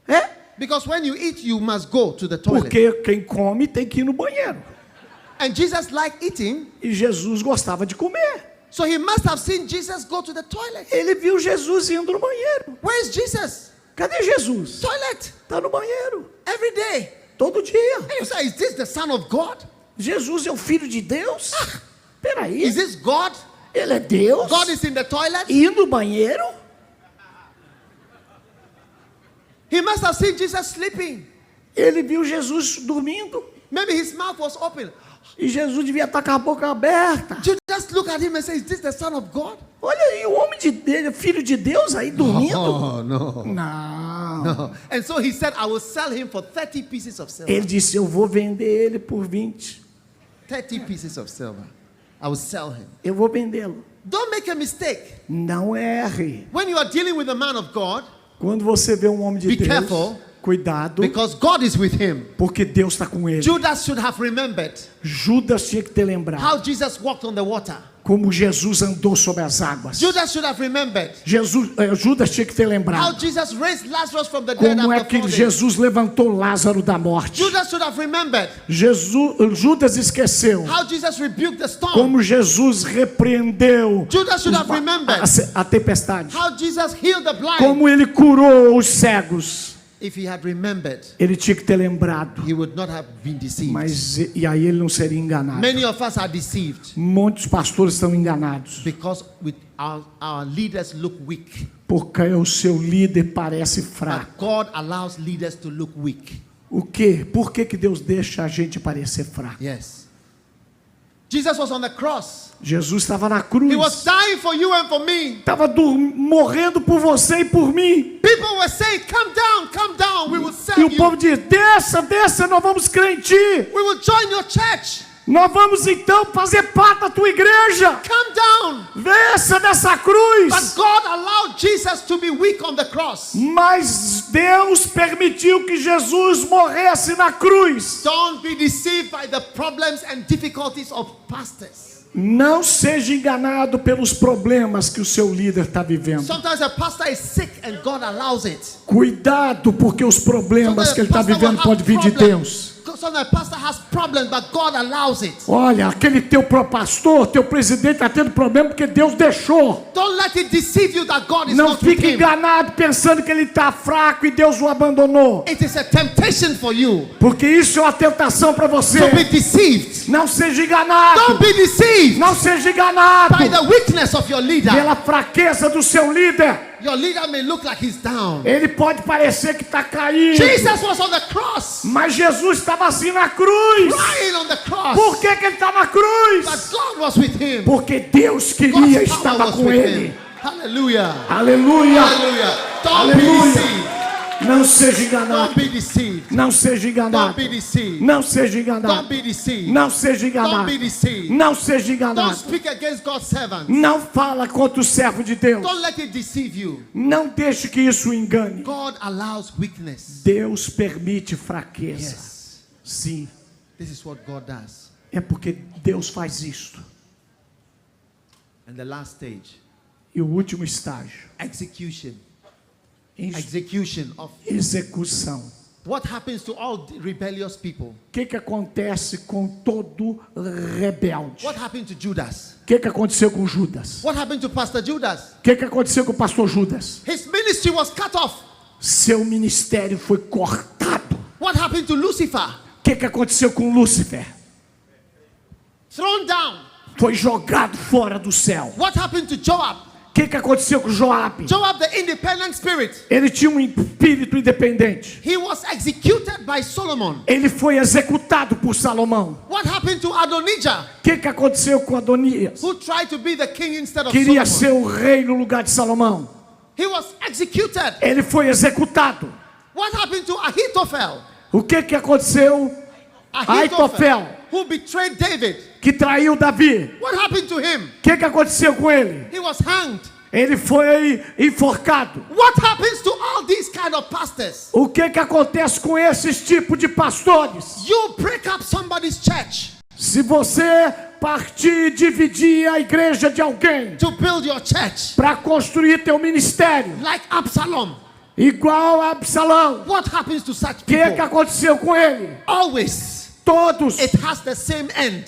É? because when you eat, you must go to the toilet. Porque quem come tem que ir no banheiro. And Jesus liked eating, E Jesus gostava de comer. so he must have seen Jesus go to the toilet. Ele viu Jesus indo no banheiro. Where is Jesus? Cadê Jesus? Toilet. Está no banheiro. Every day. Todo dia. And you say, is this the Son of God? Jesus é o Filho de Deus? Peraí. Is this God? Ele é Deus? God is in the toilet? Ir no banheiro? He must have seen Jesus sleeping. Ele viu Jesus dormindo. Maybe his mouth was open. E Jesus devia estar com a boca aberta. Judas look at him and say, is this the Son of God? Olha aí, o homem de Deus, filho de Deus aí dormindo. Oh, no. Não. No. And so he said, I will sell him for 30 pieces of silver. Ele disse, eu vou vender ele por 20. 30 pieces of silver. I will sell him. Eu vou vendê-lo. Don't make a mistake. Não erre. When you are dealing with a man of God, Quando você vê um homem de Be Deus, careful. cuidado, because God is with him. porque Deus está com ele. Judas should have remembered Judas tinha que ter lembrado how Jesus walked on the water. como Jesus andou sobre as águas. Judas should have remembered Judas tinha que ter how lembrado Jesus raised Lazarus from the dead como é after que 4 days. Jesus levantou Lázaro da morte. Judas should have remembered Judas esqueceu how Jesus rebuked the storm. como Jesus repreendeu Judas should have remembered a tempestade, how Jesus healed the blind. como ele curou os cegos. If he had remembered, Ele tinha que ter lembrado, he would not have been deceived. mas e aí ele não seria enganado. Many of us are deceived Muitos pastores estão enganados because our leaders look weak. porque o seu líder parece fraco. But God allows leaders to look weak. O quê? Por que Deus deixa a gente parecer fraco? Yes. Jesus was on the cross. Jesus estava na He cruz. was dying for you and for me. Estava morrendo por você e por mim. People were saying, come down, we will E serve o povo you. diz, desça, nós vamos crer em ti. We will join your church. Nós vamos então fazer parte da tua igreja. Come down. Desça dessa cruz. But God allowed Jesus to be weak on the cross. Mas Deus permitiu que Jesus morresse na cruz. Don't be deceived by the problems and difficulties of pastors. Não seja enganado pelos problemas que o seu líder está vivendo. Sometimes a pastor is sick and God allows it. Cuidado, porque os problemas Sometimes que ele a está pastor will vivendo have podem vir de problems. Deus. Sometimes a pastor has problems, but God allows it. Olha, aquele teu pastor, teu presidente está tendo problema porque Deus deixou. Don't let it deceive you that God is Não not with fique him. enganado pensando que ele está fraco e Deus o abandonou. It is a temptation for you Porque isso é uma tentação para você. to be deceived. Não seja enganado. Don't be deceived Não seja enganado by the weakness of your leader. pela fraqueza do seu líder. Your leader may look like he's down. Ele pode parecer que está caído. Jesus was on the cross, Mas Jesus estava assim na cruz. lying on the cross. Por que ele está na cruz? But God was with him. Porque Deus queria God's estar power was com with ele. him. Hallelujah. Aleluia. Hallelujah. Don't be Hallelujah. deceived. Não seja enganado. Don't be deceived. Não seja enganado. Don't be deceived. Não seja enganado. Don't be deceived. Não seja Don't enganado. be deceived. Não seja Don't enganado. speak against God's servants. Não fala contra o servo de Deus. Don't let it deceive you. Não deixe que isso o engane. God allows weakness. Deus permite fraqueza. Yes. Sim, This is what God does. é porque Deus faz isto. And the last stage, E o último estágio, execution. em Execution of execução. what happens to all rebellious people. O que acontece com todo rebelde? What happened to Judas? O que aconteceu com Judas? What happened to Pastor Judas? O que aconteceu com o pastor Judas? His ministry was cut off. Seu ministério foi cortado. What happened to Lucifer? O que aconteceu com Lúcifer? Thrown down. Foi jogado fora do céu. What happened to Joab? O que aconteceu com Joabe? Joab, the independent spirit. Ele tinha um espírito independente. He was executed by Solomon. Ele foi executado por Salomão. What happened to Adonijah, O que aconteceu com Adonias? who tried to be the king instead of Queria Solomon? ser o rei no lugar de Salomão. He was executed. Ele foi executado. What happened to Ahithophel? O que aconteceu? Ahitofel, who betrayed David. que traiu Davi. What happened to him? O que aconteceu com ele? He was hanged. Ele foi enforcado. What happens to all these kind of pastors? O que acontece com esses tipos de pastores? You break up somebody's church Se você partir e dividir a igreja de alguém to build your church, para construir teu ministério, like Absalom. igual a Absalão, What happens to such o que people? aconteceu com ele? Always, Todos it has the same end.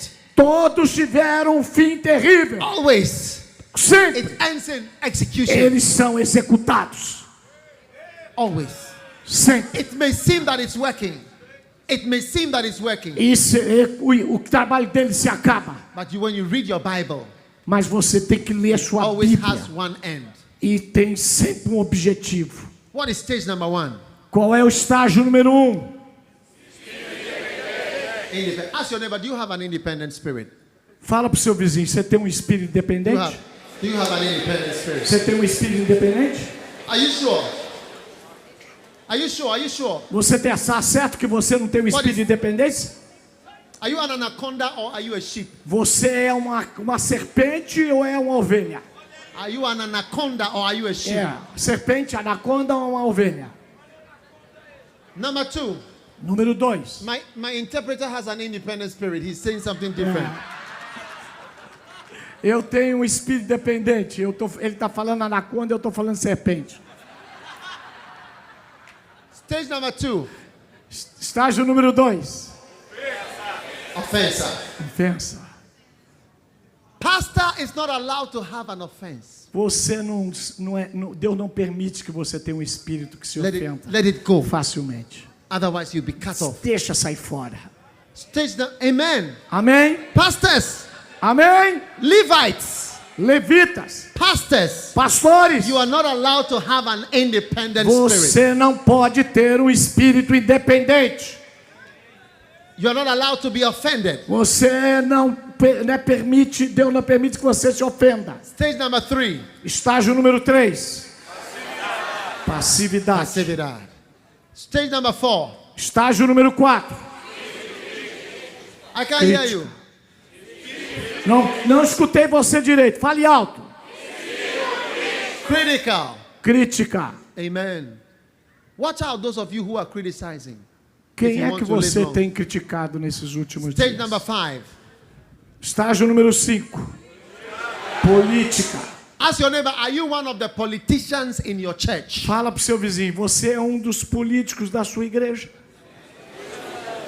tiveram um fim terrível. Always, Sempre it ends in execution. eles são executados. Always. Sempre. It may seem that it's working. It may seem that it's working. O trabalho deles se acaba. But when you read your Bible, Mas você tem que ler sua always Bíblia. has one end. E tem sempre um objetivo. What is stage number 1? Qual é o estágio número 1? Ask your neighbor, do you have an independent spirit? Fala pro seu vizinho, você tem um espírito independente? Do you have an independent spirit? Você tem um espírito independente? Are you sure? Are you sure? Are you sure? Você está certo que você não tem um espírito de independência? Are you an anaconda or are you a sheep? Você é uma serpente ou é uma ovelha? Are you an anaconda or are you a sheep? É, serpente, anaconda ou uma ovelha? Number 2, Número 2. my interpreter has an independent spirit. He's saying something different. Eu tenho um espírito independente. Ele está falando anaconda, eu estou falando serpente. Stage number 2, Estágio número 2. offense. Ofensa. Pastor is not allowed to have an offense. Você Deus não permite que você tenha um espírito que se ofenda Let it go. facilmente. Otherwise you'll be cut off. Deixa sair fora. Amen. Amém? Pastors, Amém? Levites, Levitas, pastors, pastores, you are not allowed to have an independent spirit. você não pode ter um espírito independente. You are not allowed to be offended. Você permite, Deus não permite que você se ofenda. Stage number 3, Estágio número 3. Passividade. perseverance. Stage number 4, Estágio número 4. I can't hear you. Não escutei você direito. Fale alto. Critical. Crítica. Amen. Watch out those of you who are criticizing. Quem If you é want que to live você long. tem criticado nesses últimos Stage dias? number 5. Estágio número 5. Política. Ask your neighbor, are you one of the politicians in your church? Fala pro seu vizinho, você é um dos políticos da sua igreja?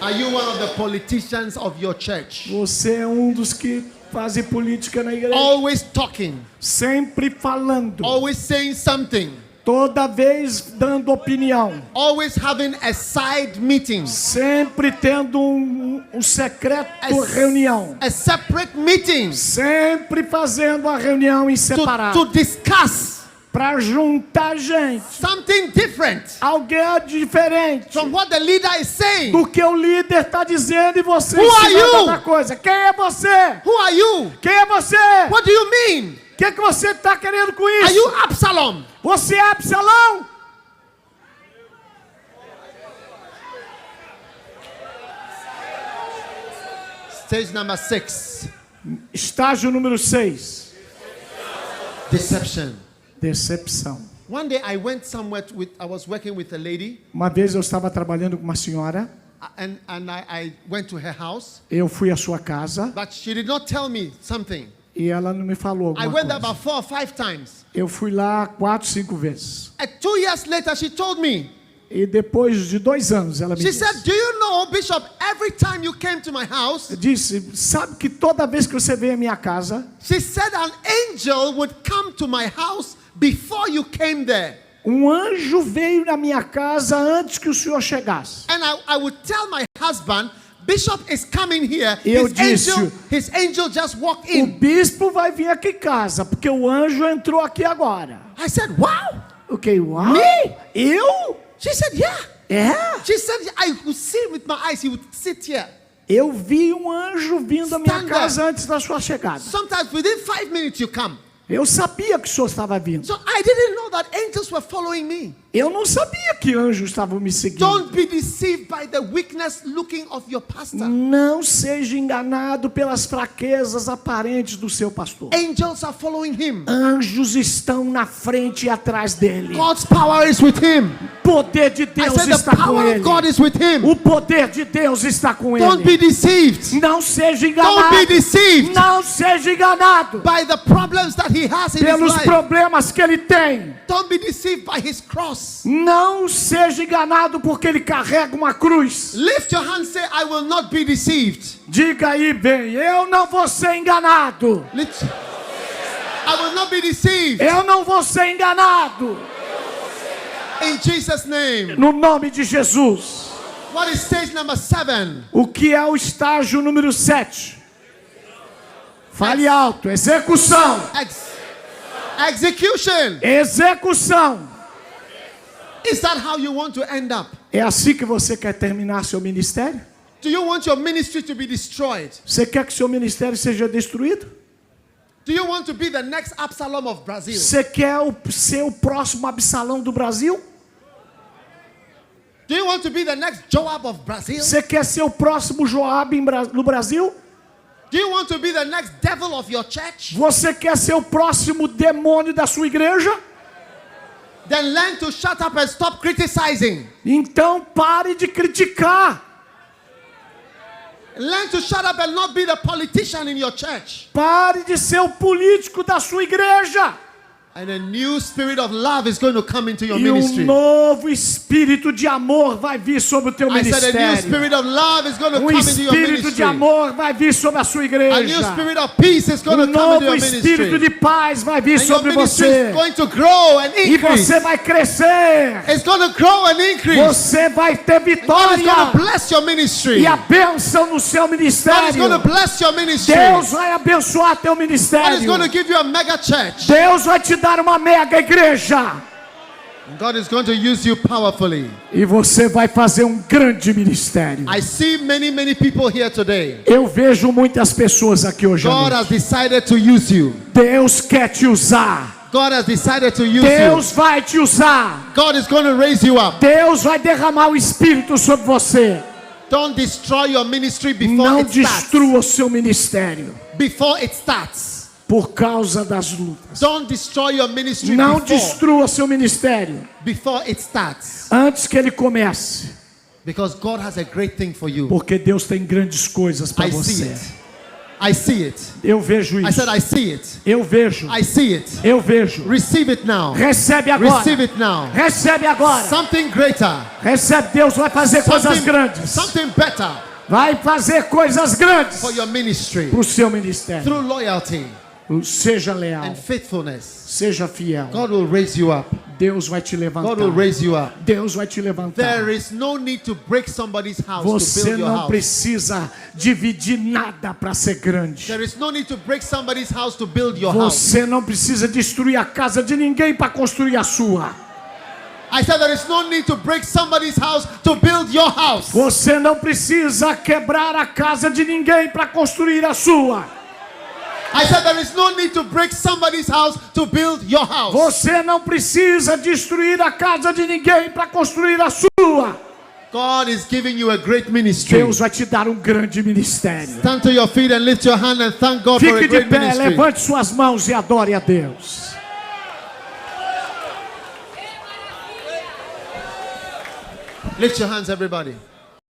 Are you one of the politicians of your church? Você é um dos que fazem política na igreja? Always talking, Sempre falando. always saying something, Toda vez dando opinião. always having a side meeting, Sempre tendo um secreto reunião. a separate meeting Sempre fazendo a reunião em separado. to discuss Para juntar gente. something different Alguém diferente from what the leader is saying. do que o líder está dizendo e você Who are ensinando you? outra coisa. Quem é você? Who are you? Quem é você? What do you mean? O que você está querendo com Are isso? you Absalom? Você é Absalão? Stage number 6. Estágio número 6. Deception. Decepção. One day I went somewhere I was working with a lady, Uma vez eu estava trabalhando com uma senhora. and I went to her house, Eu fui à sua casa but she did not tell me something. e ela não me falou I alguma went there coisa. about 4 or 5 times. Eu fui lá 4, 5 vezes. And 2 years later, she told me, E depois de 2 anos ela me she disse. said, do you know, Bishop, every time you came to my house, Disse, sabe que toda vez que você vem à minha casa, she said an angel would come to my house before you came there. um anjo veio na minha casa antes que o senhor chegasse. And I would tell my husband, Bishop is coming here. Eu disse, His angel just walked o in. bispo vai vir aqui em casa, porque o anjo entrou aqui agora. I said, wow. Ok, uau. Me? Eu? She said, yeah. É? She said, I would see with my eyes. He would sit here. Eu vi um anjo vindo à minha Stand casa antes da sua chegada. Sometimes within 5 minutes you come. Eu sabia que o senhor estava vindo. So I didn't know that angels were following me. Eu não sabia que anjos estavam me seguindo. Don't be deceived by the weakness looking of your pastor. Não seja enganado pelas fraquezas aparentes do seu pastor. Angels are following him. Anjos estão na frente e atrás dele. God's power is with him. O poder de I Deus said the está com power of ele. God is with him. O poder de Deus está com Don't be ele. deceived. Não seja Don't enganado. be deceived Não seja enganado by the problems that he has in his pelos life. problemas que ele tem. Don't be deceived by his cross. Não seja enganado porque ele carrega uma cruz. Lift your hand and say, I will not be deceived. Diga aí bem, eu não vou ser enganado. I will not be deceived. Eu não vou ser enganado. In Jesus' name. No nome de Jesus. What is stage number 7? O que é o estágio número 7? Fale alto. Execução. Execution. Execução. Is that how you want to end up? É assim que você quer terminar seu ministério? Do you want your ministry to be destroyed? Você quer que seu ministério seja destruído? Do you want to be the next Absalom of Brazil? Você quer ser o próximo Absalão do Brasil? Do you want to be the next Joab of Brazil? Você quer ser o próximo Joabe no Brasil? Do you want to be the next devil of your church? Você quer ser o próximo demônio da sua igreja? Then learn to shut up and stop criticizing. Então pare de criticar. Learn to shut up and not be the politician in your church. Pare de ser o político da sua igreja. And a new spirit of love is going to come into your E ministry. novo espírito de amor vai vir sobre o teu I said a new ministério. spirit of love is going to come into your Espírito ministry. de amor vai vir sobre a sua A igreja. new spirit of peace is going to come into Novo your espírito ministry. de paz vai vir And your sobre ministry você. is going to grow and E increase. você vai crescer. It's going to grow and increase. Você vai ter God is vitória. going to bless your ministry. E a bênção no seu God is ministério. going to bless your ministry. Deus vai abençoar teu God is ministério. going to give you a mega church. Deus vai te dar uma mega igreja. God is going to use you powerfully. E você vai fazer um grande ministério. I see many people here today. Eu vejo muitas pessoas aqui hoje à God noite. has decided to use you. Deus quer te usar. God has decided to use Deus vai te usar. you. God is going to raise you up. Deus vai derramar o Espírito sobre você. Don't destroy your ministry before Não it starts. destrua o seu ministério Before it starts. por causa das lutas. Don't destroy your ministry Não before destrua seu ministério it starts. antes que ele comece. Because God has a great thing for you. Porque Deus tem grandes coisas para I see você. it. I see it. Eu vejo I isso. said I see it. Eu vejo. I see it. Eu vejo. Receive it now. Recebe agora. Receive it now. Recebe agora. Something greater. Recebe. Deus vai fazer coisas grandes. Something better Vai fazer coisas grandes for your ministry. para o seu ministério. Through loyalty Seja leal. and faithfulness. Seja fiel. God will raise you up. Deus vai te levantar. God will raise you up. Deus vai te levantar. There is no need to break somebody's house to Você build your não house. precisa dividir nada para ser grande. There is no need to break somebody's house to build your house. Você não precisa destruir a casa de ninguém para construir a sua. I said there is no need to break somebody's house to build your house. Você não precisa quebrar a casa de ninguém para construir a sua. I said there is no need to break somebody's house to build your house. Você não precisa destruir a casa de ninguém para construir a sua. God is giving you a great ministry. Deus vai te dar um grande ministério. Stand to your feet and lift your hand and thank God for a Fique de great pé, ministry. levante suas mãos e adore a Deus. Lift your hands, everybody.